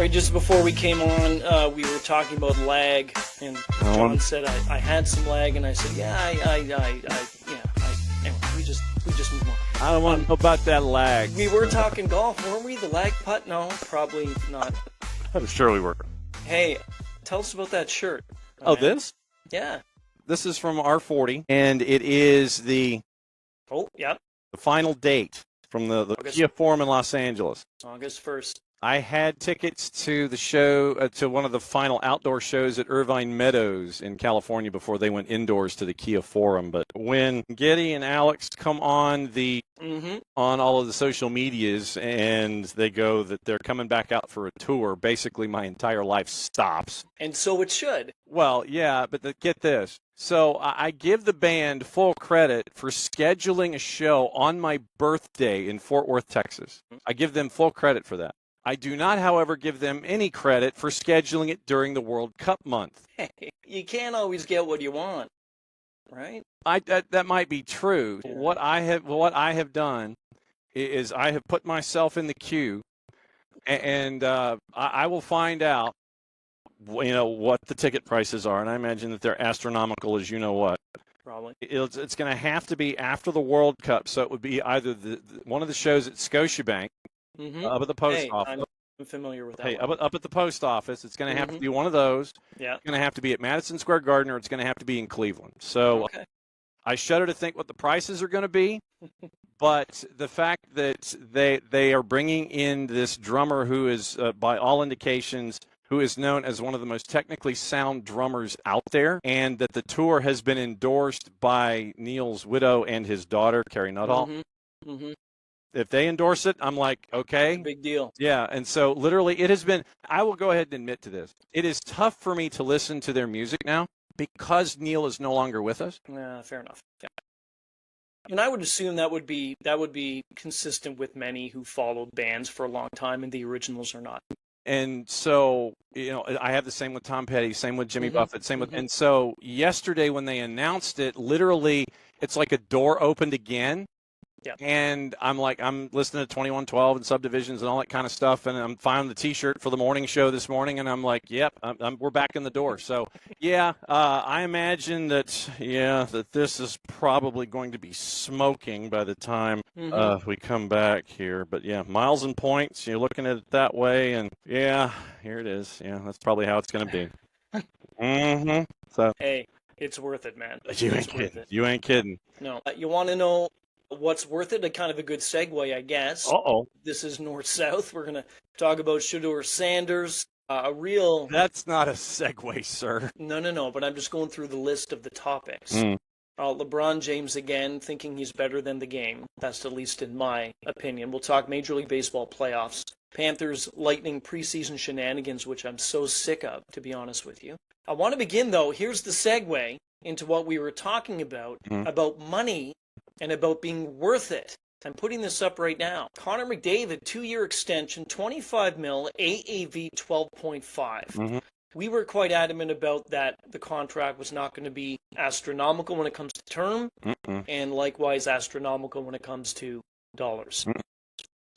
Right, just before we came on, we were talking about lag, and John said I had some lag, and I said, anyway, we just move on. I don't want to know about that lag. We were talking golf, weren't we? The lag putt? No, probably not. I'm sure we were. Hey, tell us about that shirt. Oh, man. This? Yeah. This is from R40, and it is the final date from the Kia Forum in Los Angeles. August 1st. I had tickets to the show, to one of the final outdoor shows at Irvine Meadows in California before they went indoors to the Kia Forum. But when Getty and Alex come on on all of the social medias and they go that they're coming back out for a tour, basically my entire life stops. And so it should. Well, yeah, but get this. So I give the band full credit for scheduling a show on my birthday in Fort Worth, Texas. I give them full credit for that. I do not, however, give them any credit for scheduling it during the World Cup month. Hey, you can't always get what you want, right? That might be true. Yeah. What I have done is I have put myself in the queue, and I will find out, what the ticket prices are, and I imagine that they're astronomical, as you know what. Probably. It's going to have to be after the World Cup, so it would be either one of the shows at Scotiabank. Up at the post office. I'm familiar with that. Hey, up at the post office. It's going to have to be one of those. Yeah. It's going to have to be at Madison Square Garden, or it's going to have to be in Cleveland. So I shudder to think what the prices are going to be. But the fact that they are bringing in this drummer who is, by all indications, who is known as one of the most technically sound drummers out there, and that the tour has been endorsed by Neil's widow and his daughter, Carrie Nuttall. If they endorse it, I'm like, okay. Big deal. Yeah, and so literally it has been, I will go ahead and admit to this, it is tough for me to listen to their music now because Neil is no longer with us. Yeah, fair enough. Yeah. And I would assume that would be consistent with many who followed bands for a long time and the originals are not. And so, I have the same with Tom Petty, same with Jimmy Buffett, same with, and so yesterday when they announced it, literally it's like a door opened again. Yeah. And I'm listening to 2112 and Subdivisions and all that kind of stuff, and I'm finding the T-shirt for the morning show this morning, and I'm like, yep, we're back in the door. So, yeah, I imagine that this is probably going to be smoking by the time we come back here. But, yeah, miles and points, you're looking at it that way, and, yeah, here it is. Yeah, that's probably how it's going to be. So, hey, it's worth it, man. You ain't kidding. You ain't kidding. No. You want to know what's worth it? A kind of a good segue, I guess. Uh-oh. This is North-South. We're going to talk about Shedeur Sanders. That's not a segue, sir. No, but I'm just going through the list of the topics. LeBron James again, thinking he's better than the game. That's at least in my opinion. We'll talk Major League Baseball playoffs. Panthers Lightning preseason shenanigans, which I'm so sick of, to be honest with you. I want to begin, though. Here's the segue into what we were talking about money and about being worth it. I'm putting this up right now. Connor McDavid, 2-year extension, $25 million, AAV 12.5. We were quite adamant about that the contract was not going to be astronomical when it comes to term, and likewise astronomical when it comes to dollars.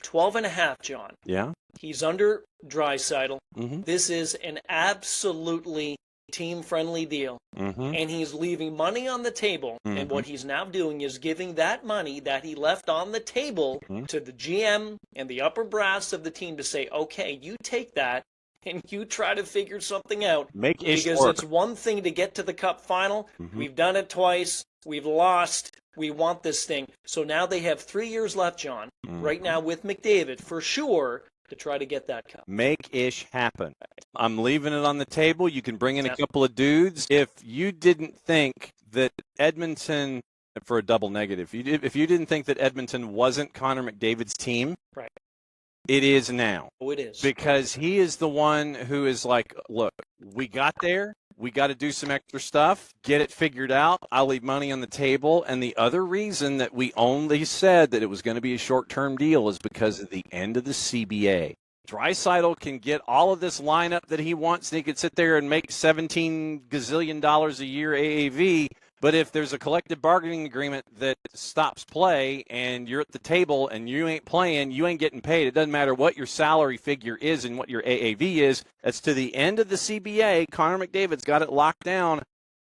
12.5, John. Yeah. He's under Draisaitl. This is an absolutely team-friendly deal, and he's leaving money on the table, and what he's now doing is giving that money that he left on the table to the GM and the upper brass of the team to say, okay, you take that and you try to figure something out. Because it's one thing to get to the Cup final. We've done it twice. We've lost. We want this thing. So now they have 3 years left, John, right now with McDavid, for sure, to try to get that cup. Make ish happen. I'm leaving it on the table. You can bring in a couple of dudes. If you didn't think that Edmonton, for a double negative, if you didn't think that Edmonton wasn't Connor McDavid's team, right, it is now. Oh, it is. Because he is the one who is like, look, we got there. We got to do some extra stuff, get it figured out. I'll leave money on the table. And the other reason that we only said that it was going to be a short-term deal is because of the end of the CBA. Draisaitl can get all of this lineup that he wants, and he could sit there and make $17 gazillion a year AAV, But if there's a collective bargaining agreement that stops play and you're at the table and you ain't playing, you ain't getting paid. It doesn't matter what your salary figure is and what your AAV is. That's to the end of the CBA. Connor McDavid's got it locked down.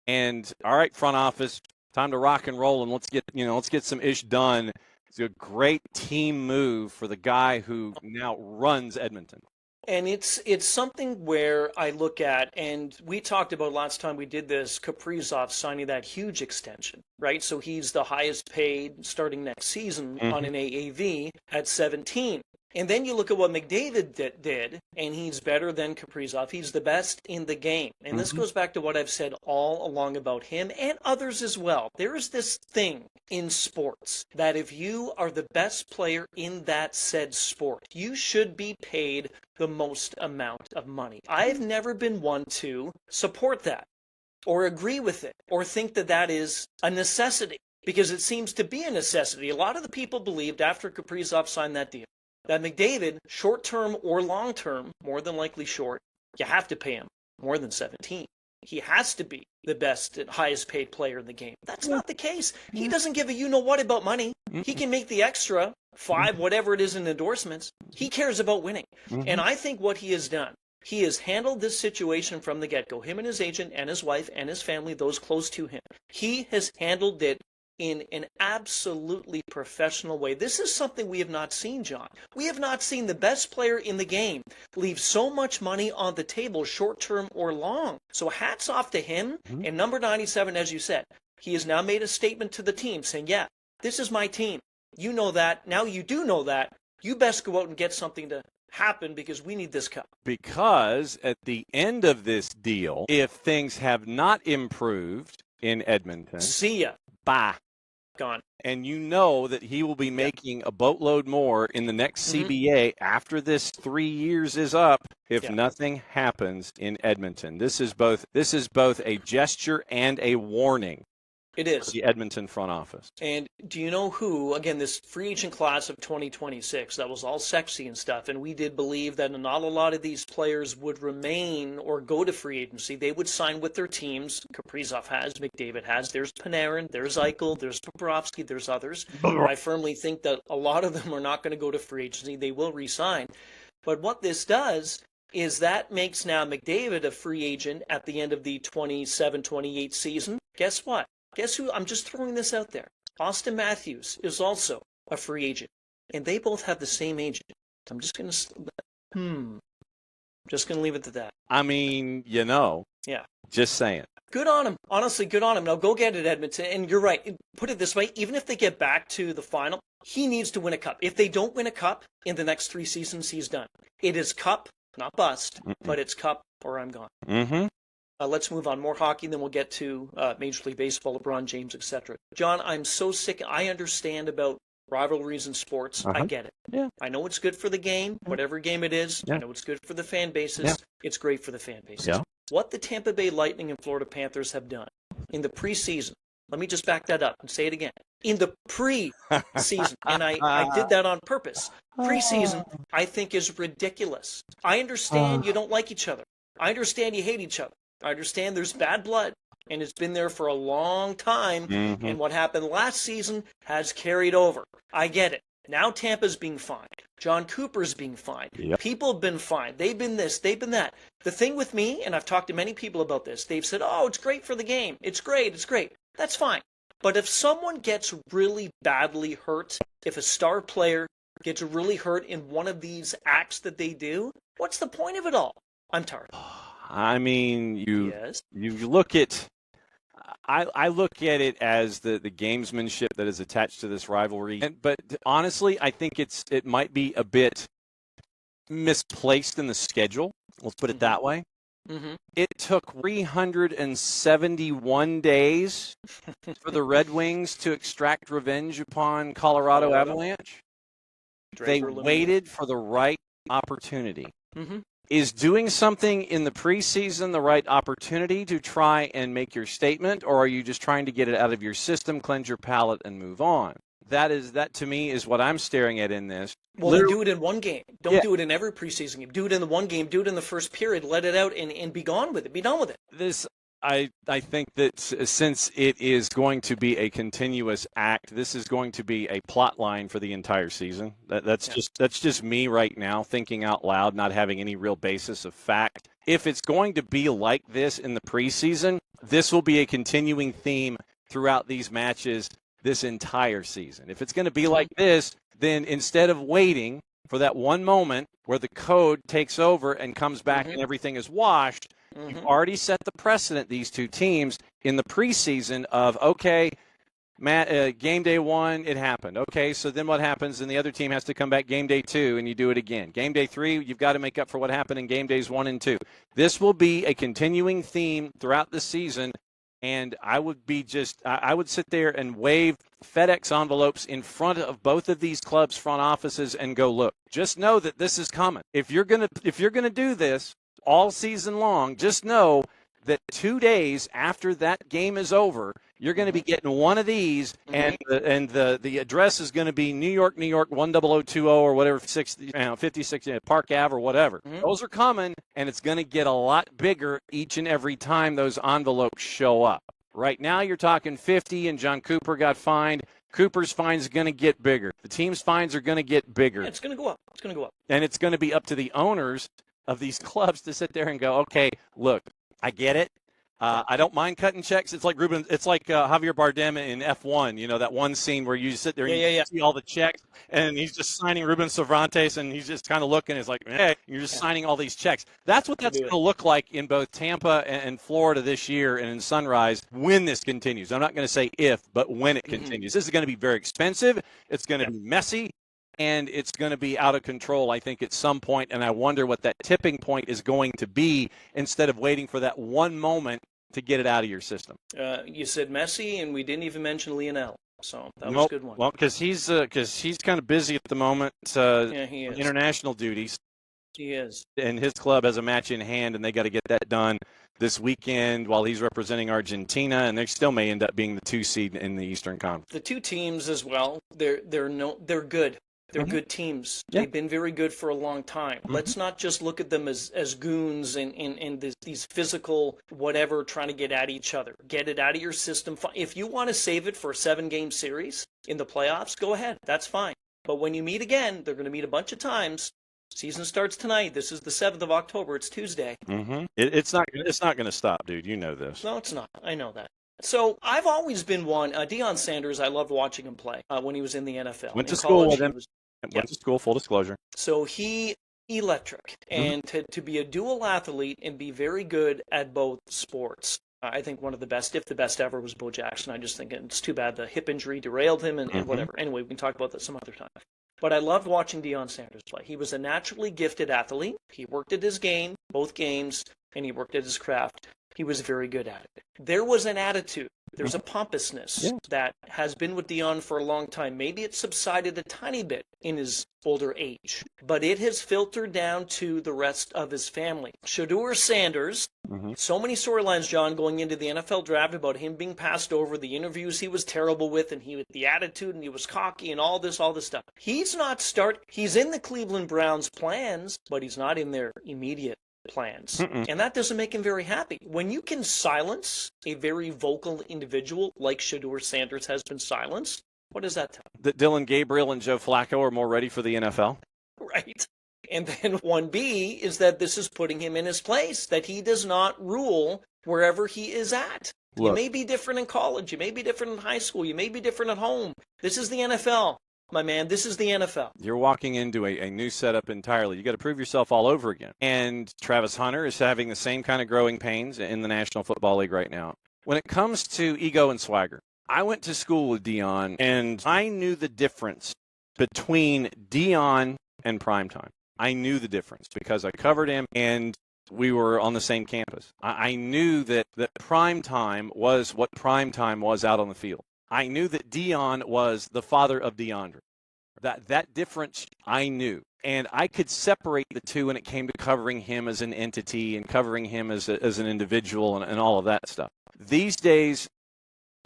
And all right, front office, time to rock and roll and let's get some ish done. It's a great team move for the guy who now runs Edmonton. And it's something where I look at, and we talked about last time we did this, Kaprizov signing that huge extension, right? So he's the highest paid starting next season on an AAV at 17. And then you look at what McDavid did, and he's better than Kaprizov. He's the best in the game. And this goes back to what I've said all along about him and others as well. There is this thing in sports that if you are the best player in that said sport, you should be paid the most amount of money. I've never been one to support that or agree with it or think that that is a necessity, because it seems to be a necessity. A lot of the people believed after Kaprizov signed that deal that McDavid, short-term or long-term, more than likely short, you have to pay him more than 17. He has to be the best and highest-paid player in the game. That's not the case. He doesn't give a you-know-what about money. He can make the extra 5, whatever it is in endorsements. He cares about winning. And I think what he has done, he has handled this situation from the get-go, him and his agent and his wife and his family, those close to him. He has handled it in an absolutely professional way. This is something we have not seen, John. We have not seen the best player in the game leave so much money on the table, short-term or long. So hats off to him. And number 97, as you said, he has now made a statement to the team saying, yeah, this is my team. You know that. Now you do know that. You best go out and get something to happen because we need this cup. Because at the end of this deal, if things have not improved in Edmonton, see ya. Bye. Gone. And you know that he will be making a boatload more in the next CBA after this 3 years is up if nothing happens in Edmonton. This is both a gesture and a warning. It is. The Edmonton front office. And do you know who, again, this free agent class of 2026, that was all sexy and stuff, and we did believe that not a lot of these players would remain or go to free agency. They would sign with their teams. Kaprizov has, McDavid has. There's Panarin, there's Eichel, there's Bobrovsky, there's others. I firmly think that a lot of them are not going to go to free agency. They will re-sign. But what this does is that makes now McDavid a free agent at the end of the 27-28 season. Guess what? Guess who? I'm just throwing this out there. Austin Matthews is also a free agent, and they both have the same agent. I'm just going to, just going to leave it to that. I mean, yeah, just saying. Good on him. Honestly, good on him. Now go get it, Edmonton. And you're right. Put it this way: even if they get back to the final, he needs to win a cup. If they don't win a cup in the next 3 seasons, he's done. It is cup, not bust, but it's cup or I'm gone. Let's move on. More hockey, then we'll get to Major League Baseball, LeBron James, etc. John, I'm so sick. I understand about rivalries in sports. I get it. Yeah. I know it's good for the game, whatever game it is. Yeah. I know it's good for the fan bases. Yeah. It's great for the fan bases. Yeah. What the Tampa Bay Lightning and Florida Panthers have done in the preseason, let me just back that up and say it again. In the preseason, and I did that on purpose. Preseason, I think, is ridiculous. I understand you don't like each other. I understand you hate each other. I understand there's bad blood, and it's been there for a long time, and what happened last season has carried over. I get it. Now Tampa's being fined. John Cooper's being fined. Yep. People have been fined. They've been this, they've been that. The thing with me, and I've talked to many people about this, they've said, oh, it's great for the game. It's great, it's great. That's fine. But if someone gets really badly hurt, if a star player gets really hurt in one of these acts that they do, what's the point of it all? I'm tired. I mean, you look at, I look at it as the gamesmanship that is attached to this rivalry. But honestly, I think it might be a bit misplaced in the schedule. Let's put it that way. It took 371 days for the Red Wings to extract revenge upon Colorado Avalanche. They waited for the right opportunity. Is doing something in the preseason the right opportunity to try and make your statement, or are you just trying to get it out of your system, cleanse your palate, and move on? That to me is what I'm staring at in this. Well, then do it in one game. Don't do it in every preseason game. Do it in the one game. Do it in the first period. Let it out and be gone with it. Be done with it. I think that since it is going to be a continuous act, this is going to be a plot line for the entire season. That's just me right now, thinking out loud, not having any real basis of fact. If it's going to be like this in the preseason, this will be a continuing theme throughout these matches this entire season. If it's going to be like this, then instead of waiting for that one moment where the code takes over and comes back and everything is washed, you've already set the precedent, these two teams, in the preseason of, okay, Matt, game day 1, it happened. Okay, so then what happens? And the other team has to come back game day 2, and you do it again. Game day 3, you've got to make up for what happened in game days 1 and 2. This will be a continuing theme throughout the season, and I would sit there and wave FedEx envelopes in front of both of these clubs' front offices and go, look, just know that this is coming. If you're gonna do this all season long, just know that 2 days after that game is over, you're going to be getting one of these, and the address is going to be New York, 10020 or whatever, 56 Park Ave or whatever. Those are coming, and it's going to get a lot bigger each and every time those envelopes show up. Right now you're talking 50, and John Cooper got fined. Cooper's fine is going to get bigger. The team's fines are going to get bigger. Yeah, it's going to go up. It's going to go up. And it's going to be up to the owners of these clubs to sit there and go, okay, look, I get it. I don't mind cutting checks. It's like Javier Bardem in F1, that one scene where you sit there and you see all the checks, and he's just signing Ruben Cervantes, and he's just kind of looking. It's like, hey, you're just signing all these checks. That's what that's going to look like in both Tampa and Florida this year and in Sunrise when this continues. I'm not going to say if, but when it continues. This is going to be very expensive. It's going to be messy. And it's going to be out of control, I think, at some point. And I wonder what that tipping point is going to be instead of waiting for that one moment to get it out of your system. You said Messi, and we didn't even mention Lionel. So that was a good one. Well, because he's kind of busy at the moment. He is. International duties. He is. And his club has a match in hand, and they got to get that done this weekend while he's representing Argentina, and they still may end up being the 2 seed in the Eastern Conference. The two teams as well, they're good. They're good teams. Yeah. They've been very good for a long time. Let's not just look at them as goons and these physical whatever trying to get at each other. Get it out of your system. If you want to save it for a 7-game series in the playoffs, go ahead. That's fine. But when you meet again, they're going to meet a bunch of times. Season starts tonight. This is the 7th of October. It's Tuesday. It's not going to stop, dude. You know this. No, it's not. I know that. So I've always been one. Deion Sanders, I loved watching him play when he was in the NFL. Went to school with him. Went to school, full disclosure. So he electric. And to be a dual athlete and be very good at both sports. I think one of the best, if the best ever, was Bo Jackson. I just think it's too bad the hip injury derailed him and whatever. Anyway, we can talk about that some other time. But I loved watching Deion Sanders play. He was a naturally gifted athlete. He worked at his game, both games, and he worked at his craft. He was very good at it. There was an attitude. There's a pompousness that has been with Deion for a long time. Maybe it subsided a tiny bit in his older age, but it has filtered down to the rest of his family. Shedeur Sanders, so many storylines, John, going into the NFL draft about him being passed over, the interviews he was terrible with, and the attitude, and he was cocky, and all this stuff. He's in the Cleveland Browns' plans, but he's not in their immediate plans. And that doesn't make him very happy. When you can silence a very vocal individual like Shedeur Sanders has been silenced, what does that tell you? That Dylan Gabriel and Joe Flacco are more ready for the NFL? Right. And then 1B is that this is putting him in his place, that he does not rule wherever he is at. Look, you may be different in college. You may be different in high school. You may be different at home. This is the NFL. My man, this is the NFL. You're walking into a new setup entirely. You got to prove yourself all over again. And Travis Hunter is having the same kind of growing pains in the National Football League right now. When it comes to ego and swagger, I went to school with Deion, and I knew the difference between Deion and Primetime. I knew the difference because I covered him, and we were on the same campus. I knew that Primetime was what Primetime was out on the field. I knew that Deion was the father of DeAndre. That difference I knew. And I could separate the two when it came to covering him as an entity and covering him as an individual and all of that stuff. These days,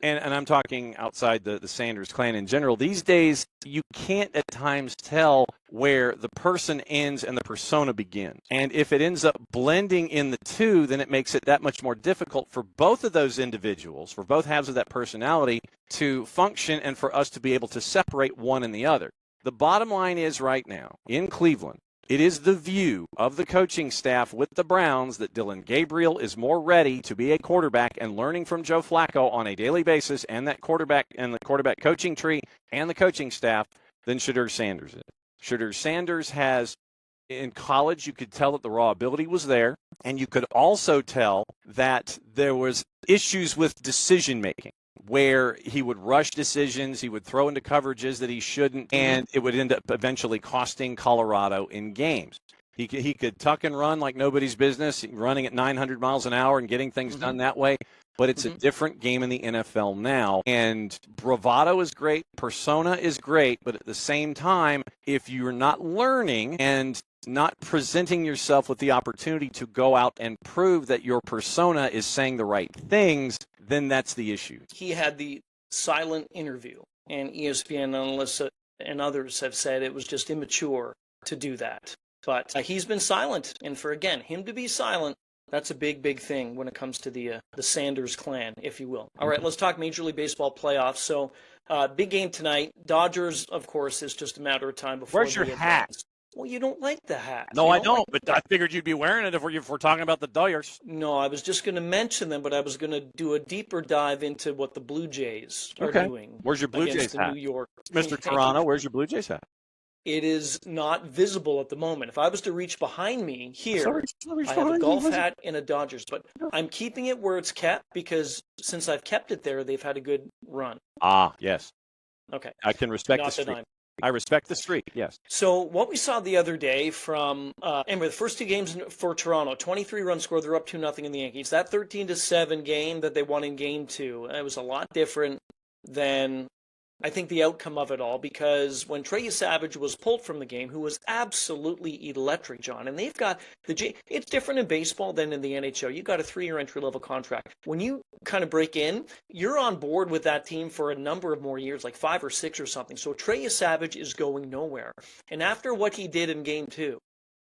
And I'm talking outside the Sanders clan in general. These days, you can't at times tell where the person ends and the persona begins. And if it ends up blending in the two, then it makes it that much more difficult for both of those individuals, for both halves of that personality, to function and for us to be able to separate one and the other. The bottom line is right now, in Cleveland, it is the view of the coaching staff with the Browns that Dylan Gabriel is more ready to be a quarterback and learning from Joe Flacco on a daily basis and that quarterback and the quarterback coaching tree and the coaching staff than Shedeur Sanders is. Shedeur Sanders has, in college, you could tell that the raw ability was there, and you could also tell that there was issues with decision-making, where he would rush decisions, he would throw into coverages that he shouldn't, and it would end up eventually costing Colorado in games. He could tuck and run like nobody's business, running at 900 miles an hour and getting things done that way, but it's a different game in the NFL now. And bravado is great, persona is great, but at the same time, if you're not learning and not presenting yourself with the opportunity to go out and prove that your persona is saying the right things, then that's the issue. He had the silent interview, and ESPN analysts and others have said it was just immature to do that. But he's been silent, and for, again, him to be silent, that's a big, big thing when it comes to the Sanders clan, if you will. All right, let's talk Major League Baseball playoffs. So, big game tonight. Dodgers, of course, is just a matter of time before. Where's your hat? Well, you don't like the hat. No, I don't, but I figured you'd be wearing it if we're talking about the Dodgers. No, I was just going to mention them, but I was going to do a deeper dive into what the Blue Jays are doing. Where's your Blue Jays hat? New York. Mr. Toronto, where's your Blue Jays hat? It is not visible at the moment. If I was to reach behind me here, I have a golf hat and a Dodgers, but I'm keeping it where it's kept because since I've kept it there, they've had a good run. Ah, yes. Okay. I can respect the streak. I respect the streak, yes. So what we saw the other day from, anyway, the first two games for Toronto, 23-run score, they're up 2-0 in the Yankees. That 13-7 game that they won in Game 2, it was a lot different than, I think, the outcome of it all, because when Trey Savage was pulled from the game, who was absolutely electric, John, and they've got it's different in baseball than in the NHL. You've got a 3-year entry-level contract. When you kind of break in, you're on board with that team for a number of more years, like 5 or 6 or something. So Trey Savage is going nowhere. And after what he did in Game 2,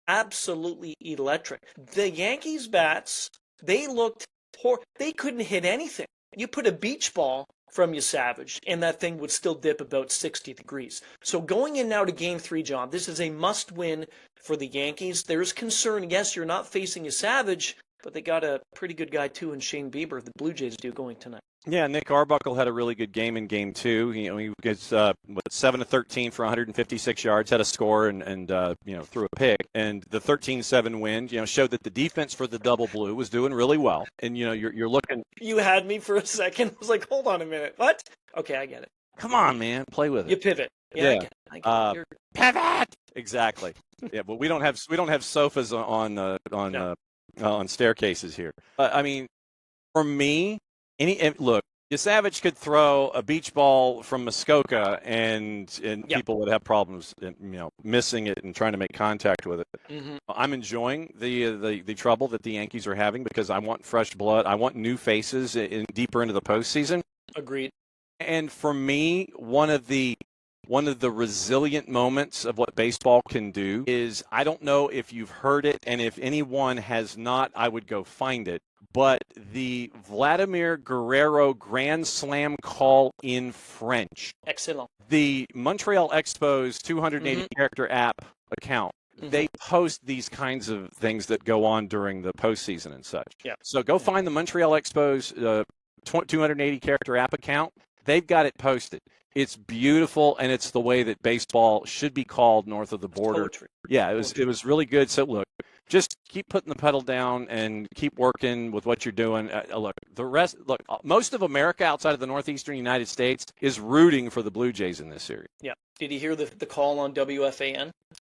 absolutely electric. The Yankees' bats, they looked poor. They couldn't hit anything. You put a beach ball from you, Savage, and that thing would still dip about 60 degrees. So going in now to Game 3, John, this is a must-win for the Yankees. There is concern, yes, you're not facing a Savage, but they got a pretty good guy, too, in Shane Bieber, the Blue Jays do going tonight. Yeah, Nick Arbuckle had a really good game in Game 2. He gets 7-13 for 156 yards, had a score, and threw a pick. And the 13-7 win, showed that the defense for the Double Blue was doing really well. And you're looking. You had me for a second. I was like, hold on a minute. What? Okay, I get it. Come on, man, play with it. You pivot. Yeah. I get it. Pivot. Exactly. Yeah, but we don't have sofas on staircases here. I mean, for me. Look, Savage could throw a beach ball from Muskoka and people would have problems, missing it and trying to make contact with it. Mm-hmm. I'm enjoying the trouble that the Yankees are having because I want fresh blood. I want new faces deeper into the postseason. Agreed. And for me, one of the resilient moments of what baseball can do is, I don't know if you've heard it, and if anyone has not, I would go find it. But the Vladimir Guerrero Grand Slam call in French. Excellent. The Montreal Expos 280-character app account, they post these kinds of things that go on during the postseason and such. Yeah. So go find the Montreal Expos 280-character app account. They've got it posted. It's beautiful, and it's the way that baseball should be called north of the border. Poetry. Yeah, it was really good. So, look, just keep putting the pedal down and keep working with what you're doing. Most of America outside of the northeastern United States is rooting for the Blue Jays in this series. Yeah. Did you hear the call on WFAN?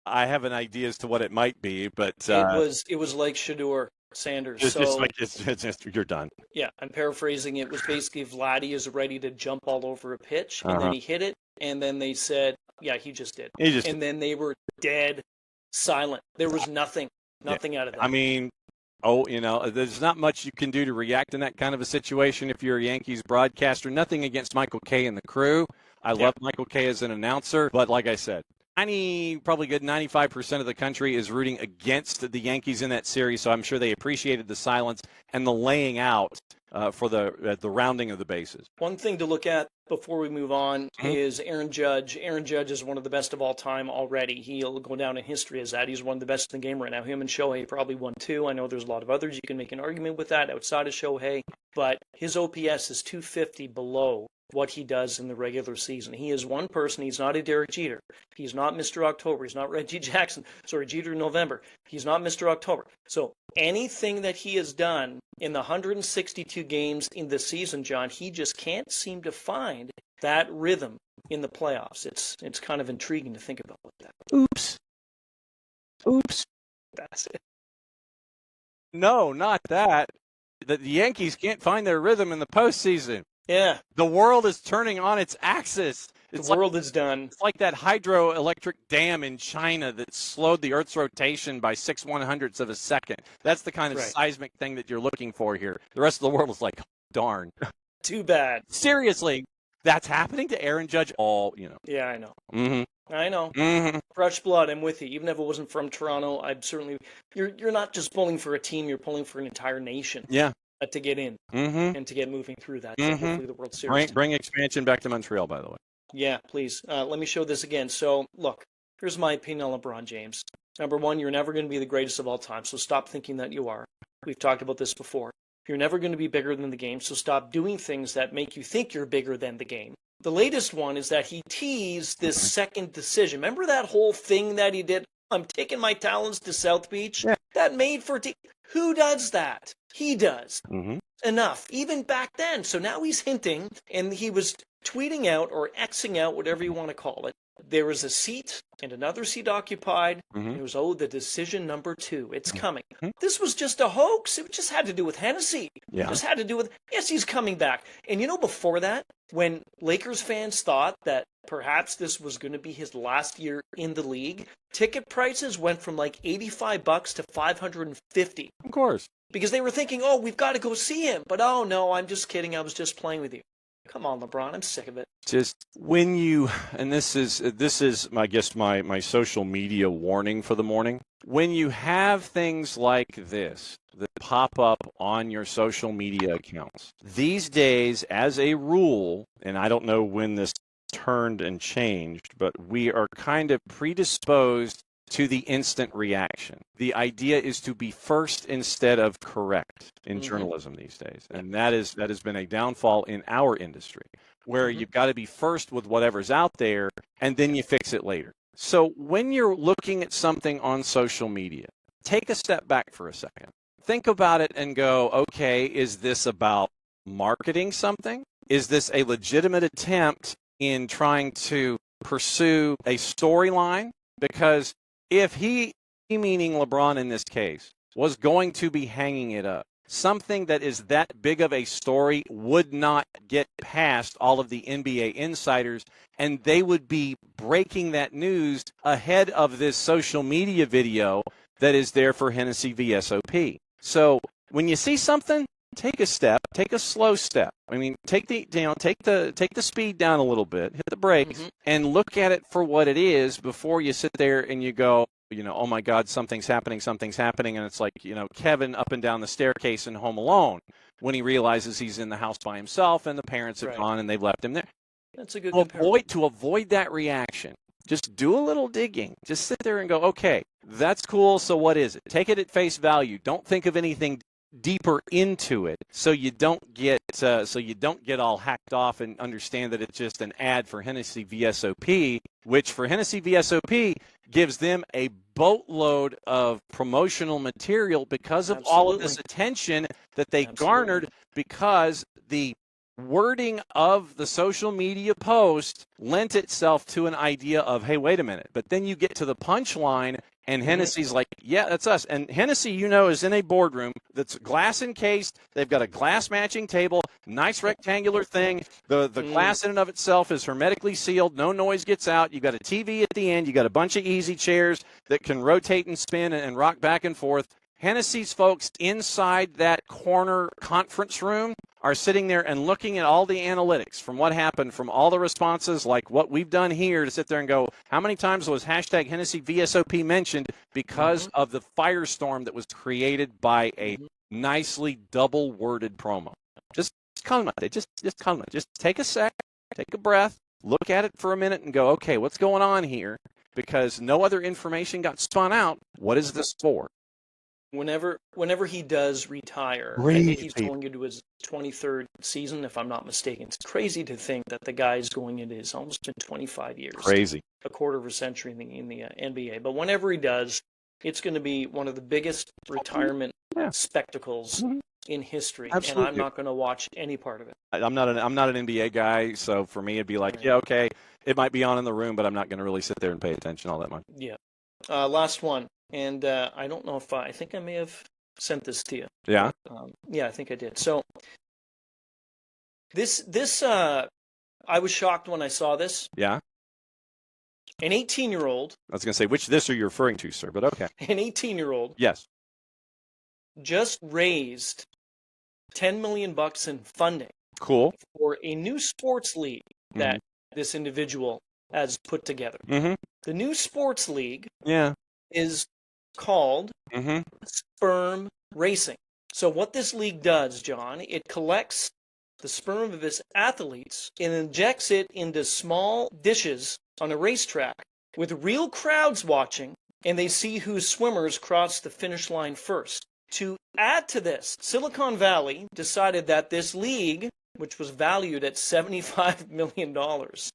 I have an idea as to what it might be, but it was like Shedeur Sanders. It's just you're done. Yeah, I'm paraphrasing. It was basically Vladdy is ready to jump all over a pitch, and then he hit it, and then they said, yeah, he just did. Then they were dead silent. There was nothing out of that. I mean, Oh, there's not much you can do to react in that kind of a situation if you're a Yankees broadcaster. Nothing against Michael Kay and the crew. I love Michael Kay as an announcer. But like I said, probably good 95% of the country is rooting against the Yankees in that series, so I'm sure they appreciated the silence and the laying out for the rounding of the bases. One thing to look at before we move on is Aaron Judge. Aaron Judge is one of the best of all time already. He'll go down in history as that. He's one of the best in the game right now. Him and Shohei probably won two. I know there's a lot of others. You can make an argument with that outside of Shohei, but his OPS is 250 below what he does in the regular season. He is one person. He's not a Derek Jeter. He's not Mr. October. He's not Reggie Jackson. Sorry, Jeter in November. He's not Mr. October. So anything that he has done in the 162 games in the season, John, he just can't seem to find that rhythm in the playoffs. It's kind of intriguing to think about that. Oops. That's it. No, not that. The Yankees can't find their rhythm in the postseason. Yeah. The world is turning on its axis. The world is done. It's like that hydroelectric dam in China that slowed the Earth's rotation by 6/100ths of a second. That's the kind of seismic thing that you're looking for here. The rest of the world is like, darn. Too bad. Seriously, that's happening to Aaron Judge. Yeah, I know. Mm-hmm. I know. Mm-hmm. Fresh blood, I'm with you. Even if it wasn't from Toronto, I'd certainly... You're not just pulling for a team, you're pulling for an entire nation. Yeah. To get in and to get moving through that. So hopefully the World Series. Bring expansion back to Montreal, by the way. Yeah, please. Let me show this again. So, look, here's my opinion on LeBron James. Number one, you're never going to be the greatest of all time, so stop thinking that you are. We've talked about this before. You're never going to be bigger than the game, so stop doing things that make you think you're bigger than the game. The latest one is that he teased this second decision. Remember that whole thing that he did? I'm taking my talents to South Beach? Yeah. That made for... Who does that? He does. Mm-hmm. Enough, even back then. So now he's hinting, and he was tweeting out or Xing out, whatever you want to call it. There was a seat and another seat occupied. And it was, the decision number 2. It's coming. This was just a hoax. It just had to do with Hennessy. Yeah. It just had to do with, yes, he's coming back. And before that, when Lakers fans thought that perhaps this was going to be his last year in the league, ticket prices went from like $85 to $550. Of course. Because they were thinking, we've got to go see him. But, no, I'm just kidding. I was just playing with you. Come on, LeBron. I'm sick of it. Just when you, and this is, I guess, my social media warning for the morning. When you have things like this that pop up on your social media accounts, these days, as a rule, and I don't know when this turned and changed, but we are kind of predisposed to the instant reaction. The idea is to be first instead of correct in journalism these days. And that has been a downfall in our industry, where you've got to be first with whatever's out there, and then you fix it later. So when you're looking at something on social media, take a step back for a second. Think about it and go, okay, is this about marketing something? Is this a legitimate attempt in trying to pursue a storyline? Because if he, meaning LeBron in this case, was going to be hanging it up, something that is that big of a story would not get past all of the NBA insiders, and they would be breaking that news ahead of this social media video that is there for Hennessy VSOP. So when you see something, take a step, take a slow step. I mean, take the speed down a little bit, hit the brakes, and look at it for what it is before you sit there and you go, oh my God, something's happening, and it's like, Kevin up and down the staircase in Home Alone when he realizes he's in the house by himself and the parents have gone and they've left him there. That's a good comparison. To avoid that reaction, just do a little digging. Just sit there and go, okay, that's cool, so what is it? Take it at face value. Don't think of anything deeper into it, so you don't get all hacked off and understand that it's just an ad for Hennessy VSOP, which for Hennessy VSOP gives them a boatload of promotional material because of all of this attention that they garnered, because the wording of the social media post lent itself to an idea of, hey, wait a minute. But then you get to the punchline, and Hennessy's like, yeah, that's us. And Hennessy, is in a boardroom that's glass encased. They've got a glass matching table, nice rectangular thing. The glass in and of itself is hermetically sealed. No noise gets out. You got a TV at the end. You got a bunch of easy chairs that can rotate and spin and rock back and forth. Hennessy's folks inside that corner conference room are sitting there and looking at all the analytics from what happened, from all the responses, like what we've done here, to sit there and go, how many times was hashtag Hennessy VSOP mentioned because of the firestorm that was created by a nicely double-worded promo. Just comment it. Just comment it. Just take a sec, take a breath, look at it for a minute and go, okay, what's going on here? Because no other information got spun out. What is this for? Whenever he does retire, I think he's going into his 23rd season, if I'm not mistaken. It's crazy to think that the guy's going into his almost been 25 years. Crazy. A quarter of a century in the NBA. But whenever he does, it's going to be one of the biggest retirement spectacles in history. Absolutely. And I'm not going to watch any part of it. I'm not an NBA guy, so for me it'd be like, yeah, okay, it might be on in the room, but I'm not going to really sit there and pay attention all that much. Yeah. Last one. And I don't know if I think I may have sent this to you. Yeah? Yeah, I think I did. So this I was shocked when I saw this. Yeah? An 18-year-old. I was going to say, which this are you referring to, sir? But okay. An 18-year-old. Yes. Just raised $10 million in funding. Cool. For a new sports league that this individual has put together. Mm-hmm. The new sports league is called sperm racing. So what this league does, John, it collects the sperm of its athletes and injects it into small dishes on a racetrack with real crowds watching, and they see whose swimmers cross the finish line first. To add to this, Silicon Valley decided that this league, which was valued at $75 million,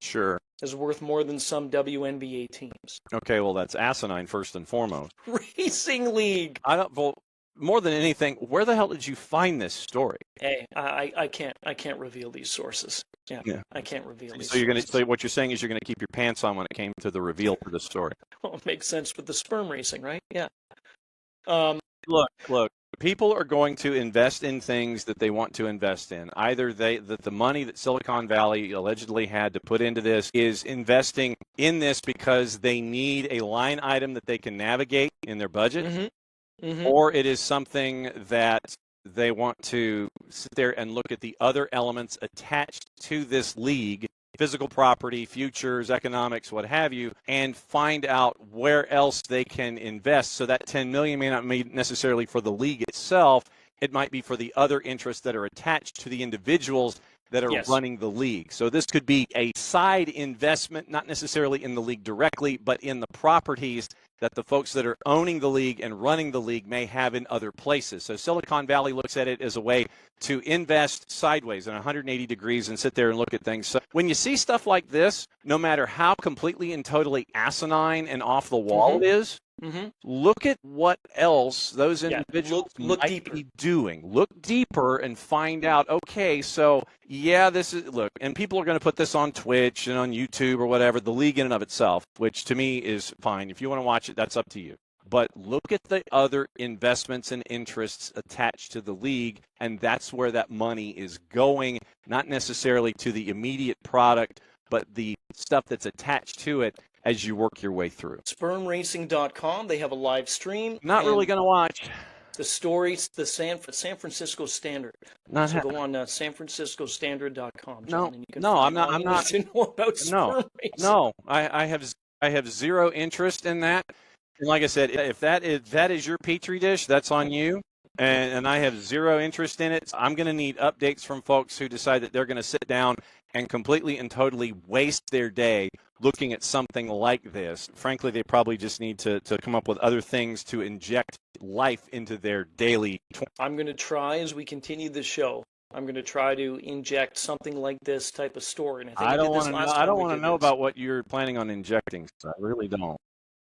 sure, is worth more than some WNBA teams. Okay, well, that's asinine first and foremost. Racing league. Well, more than anything, where the hell did you find this story? Hey, I can't reveal these sources. Yeah. I can't reveal these. So what you're saying is you're going to keep your pants on when it came to the reveal for the story. Well, it makes sense with the sperm racing, right? Yeah. Look. People are going to invest in things that they want to invest in. Either that the money that Silicon Valley allegedly had to put into this is investing in this because they need a line item that they can navigate in their budget, or it is something that they want to sit there and look at the other elements attached to this league, physical property, futures, economics, what have you, and find out where else they can invest. So that $10 million may not be necessarily for the league itself. It might be for the other interests that are attached to the individuals that are running the league. So this could be a side investment, not necessarily in the league directly, but in the properties that the folks that are owning the league and running the league may have in other places. So Silicon Valley looks at it as a way to invest sideways in 180 degrees and sit there and look at things. So when you see stuff like this, no matter how completely and totally asinine and off the wall it is, look at what else those individuals might be doing. Look deeper and find out, okay, so this is, look, and people are going to put this on Twitch and on YouTube or whatever, the league in and of itself, which to me is fine. If you want to watch it, that's up to you. But look at the other investments and interests attached to the league, and that's where that money is going, not necessarily to the immediate product, but the stuff that's attached to it as you work your way through. Spermracing.com, they have a live stream. Not really going to watch. The stories, the San Francisco Standard. Go on sanfranciscostandard.com. John, I'm not. To know about sperm racing. No, I have zero interest in that. And like I said, if that is your petri dish, that's on you. And I have zero interest in it. I'm going to need updates from folks who decide that they're going to sit down and completely and totally waste their day looking at something like this. Frankly, they probably just need to come up with other things to inject life into their daily. I'm going to try, as we continue the show, I'm going to try to inject something like this type of story. And I don't want to know about what you're planning on injecting. So I really don't.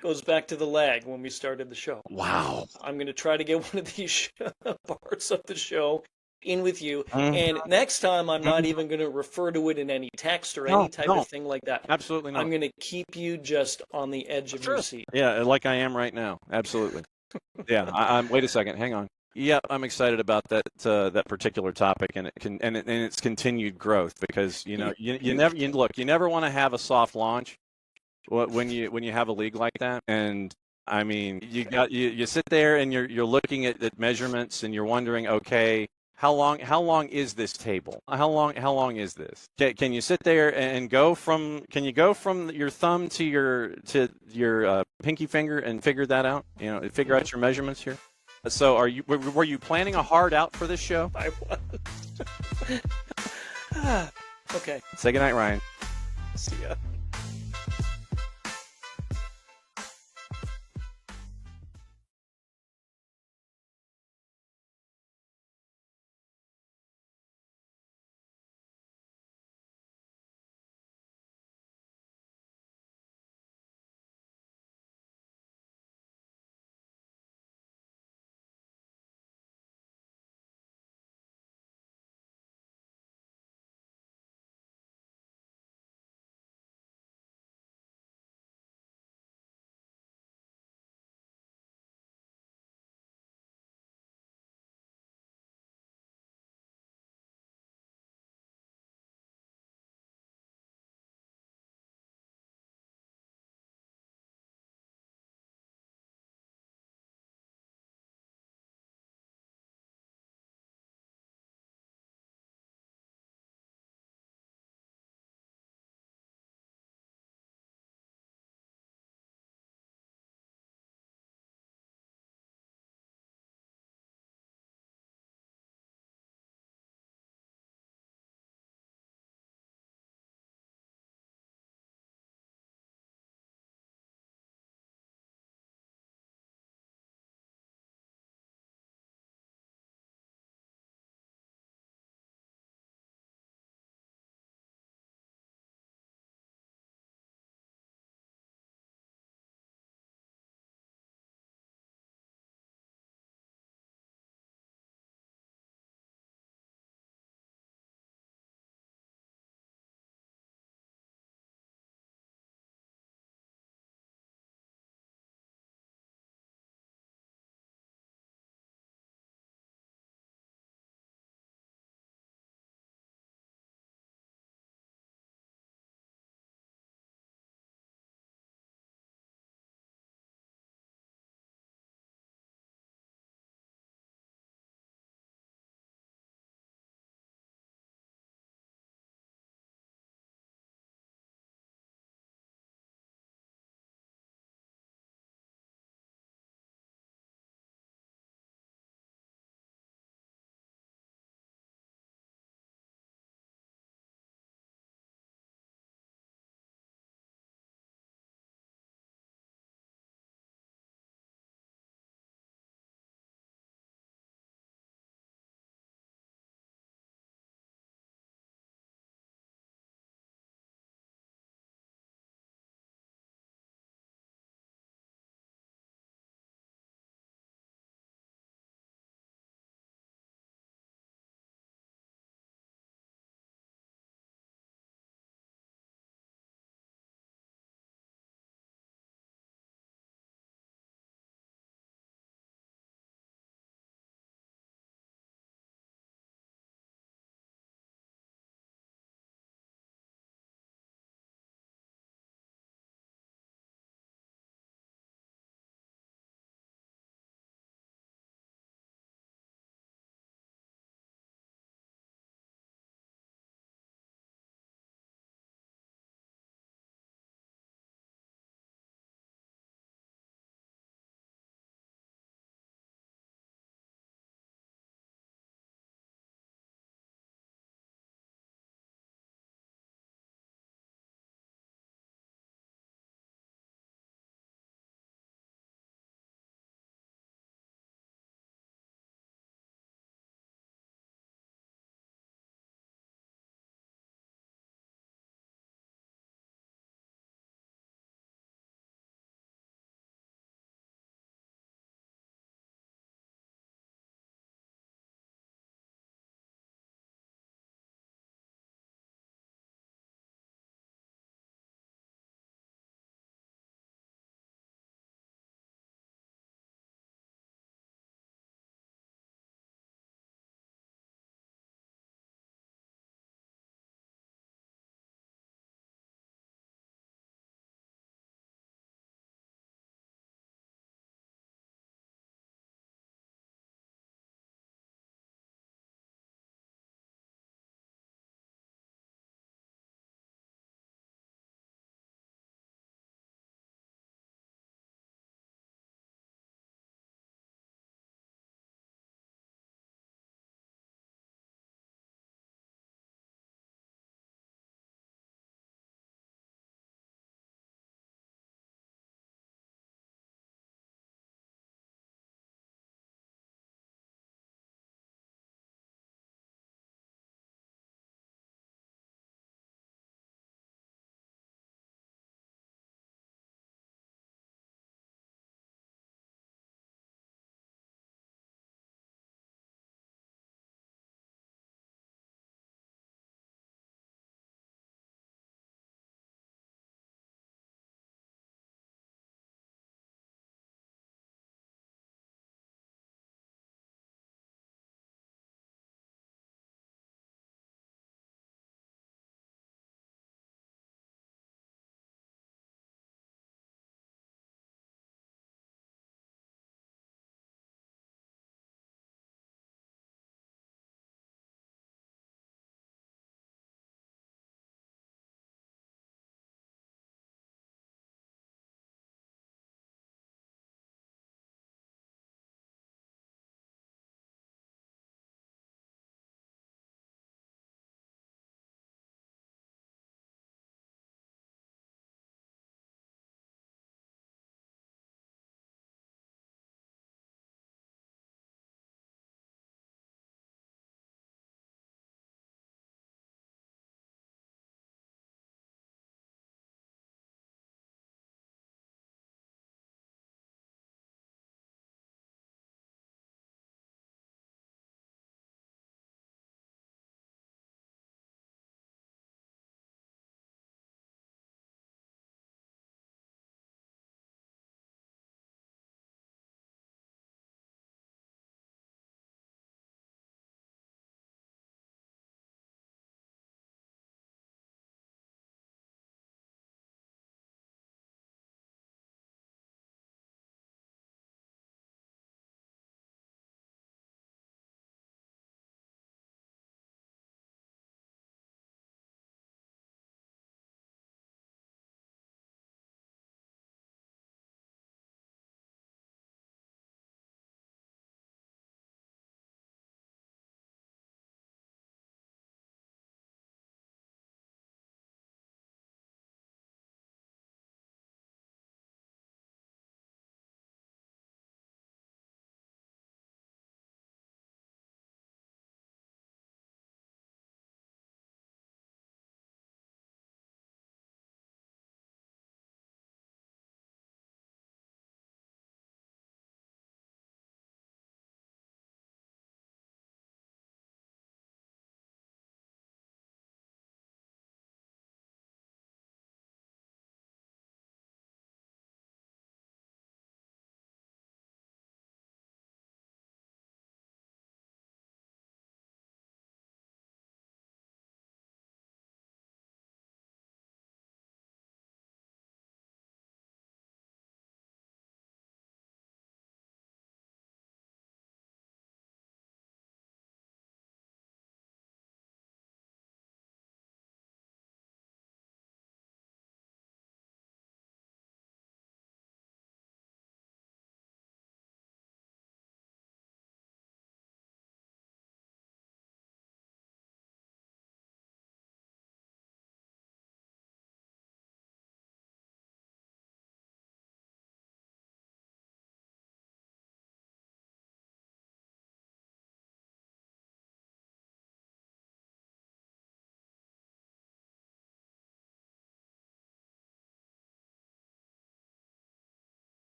Goes back to the lag when we started the show. Wow. I'm going to try to get one of these parts of the show in with you. And next time, I'm not even going to refer to it in any text or any type of thing like that. Absolutely not. I'm going to keep you just on the edge of your seat. Yeah, like I am right now. Absolutely. I'm. Wait a second. Hang on. Yeah, I'm excited about that particular topic and its continued growth because you never want to have a soft launch when you have a league like that, and I mean, you sit there and you're looking at measurements and you're wondering, okay, how long is this table? How long is this? Can you sit there and go from your thumb to your pinky finger and figure that out? Figure out your measurements here. So were you planning a hard out for this show? I was. Okay. Say goodnight, Ryan. See ya.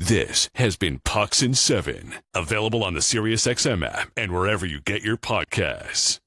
This has been Pucks in 7, available on the SiriusXM app and wherever you get your podcasts.